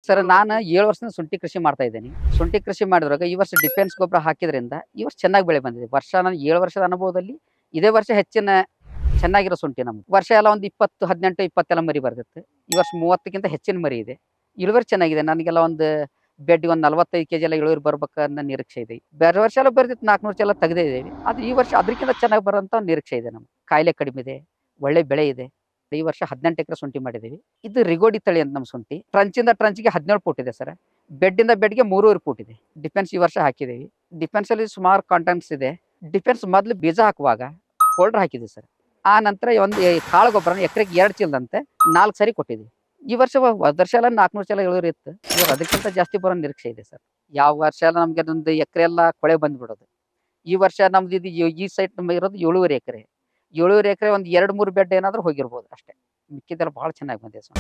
Sir ನಾನು 7 ವರ್ಷದಿಂದ ಶುಂಠಿ ಕೃಷಿ ಮಾಡ್ತಾ ಇದ್ದೀನಿ. ಶುಂಠಿ ಕೃಷಿ ಮಾಡಿದ್ರಾಗ ಈ ವರ್ಷ ಡಿಫೆನ್ಸ್ ಗೊಬ್ಬರ ಹಾಕಿದ್ರಿಂದ ಈ ವರ್ಷ ಚೆನ್ನಾಗಿ ಬೆಳೆ ಬಂದಿದೆ. ವರ್ಷ ನಾನು 7 ವರ್ಷದ ಅನುಭವದಲ್ಲಿ ಇದೇ ವರ್ಷ ಹೆಚ್ಚಿನ ಚೆನ್ನಾಗಿರೋ ಶುಂಠಿ ನಮ್ದು. ವರ್ಷ ಎಲ್ಲ ಒಂದು 20, 18, 20 ಎಲ್ಲ ಮರಿ ಬರ್ತಿತ್ತು. ಈ ವರ್ಷ 30ಕ್ಕಿಂತ ಹೆಚ್ಚಿನ ಮರಿ ಇದೆ. ಇಳುವರಿ ಚೆನ್ನಾಗಿದೆ. ನನಗೆಲ್ಲ ಒಂದು ಬೆಡ್ಡಿಗೆ ಒಂದು 45 ಕೆಜಿ ಎಲ್ಲ ಇಳುವರಿ ಬರ್ಬೇಕನ್ನೋ ನಿರೀಕ್ಷೆ ಇದೆ. ಬೇರೆ ವರ್ಷ ಎಲ್ಲ ಬರ್ತಿತ್ತು 400 ಚೀಲ ತೆಗೆದೇ ಇದ್ದೀವಿ. ಅದು ಈ ವರ್ಷ ಅದಕ್ಕಿಂತ ಚೆನ್ನಾಗಿ ಬರೋಂಥ ನಿರೀಕ್ಷೆ ಇದೆ ನಮ್ಗೆ. ಕಾಯಿಲೆ ಕಡಿಮೆ ಇದೆ, ಒಳ್ಳೆ ಬೆಳೆ ಇದೆ. ಈ ವರ್ಷ 18 ಎಕರೆ ಶುಂಠಿ ಮಾಡಿದ್ದೀವಿ. ಇದು ರಿಗೋಡಿ ತಳಿ ಅಂತ ನಮ್ಮ ಶುಂಠಿ. ಟ್ರಂಚಿಂದ ಟ್ರಂಚಿಗೆ 17 ಫೂಟ್ ಇದೆ ಸರ್. ಬೆಡ್ಡಿಂದ ಬೆಡ್ಗೆ 3.5 ಫೂಟ್ ಇದೆ. ಡಿಫೆನ್ಸ್ ಈ ವರ್ಷ ಹಾಕಿದ್ದೀವಿ. ಡಿಫೆನ್ಸ್ ಅಲ್ಲಿ ಸುಮಾರು ಕಾಂಟೆಂಟ್ಸ್ ಇದೆ. ಡಿಫೆನ್ಸ್ ಮೊದಲು ಬೀಜ ಹಾಕುವಾಗ ಪೌಡರ್ ಹಾಕಿದ್ವಿ ಸರ್. ಆ ನಂತರ ಒಂದು ಕಾಳು ಗೊಬ್ಬರನ ಎಕರೆಗೆ 2 ಚೀಲದಂತೆ 4 ಸರಿ ಕೊಟ್ಟಿದ್ವಿ. ಈ ವರ್ಷ ವರ್ಷ ಎಲ್ಲ 400 ಚೀಲ ಇಳುವರಿ ಇತ್ತು. ಇವಾಗ ಅದಕ್ಕಿಂತ ಜಾಸ್ತಿ ಬರೋ ನಿರೀಕ್ಷೆ ಇದೆ ಸರ್. ಯಾವ ವರ್ಷ ಎಲ್ಲ ನಮ್ಗೆ ಒಂದು ಎಕರೆ ಎಲ್ಲ ಕೊಳೆ ಬಂದ್ಬಿಡೋದು. ಈ ವರ್ಷ ನಮ್ದು ಇದು ಈ ಸೈಟ್ ಇರೋದು 7.5 ಎಕರೆ. 7.5 ಎಕರೆ ಒಂದು 2-3 ಬೆಡ್ ಏನಾದರೂ ಹೋಗಿರ್ಬೋದು ಅಷ್ಟೇ. ಮಿಕ್ಕಿದೆಲ್ಲ ಭಾಳ ಚೆನ್ನಾಗಿ ಬಂದಿದೆ ಸರ್.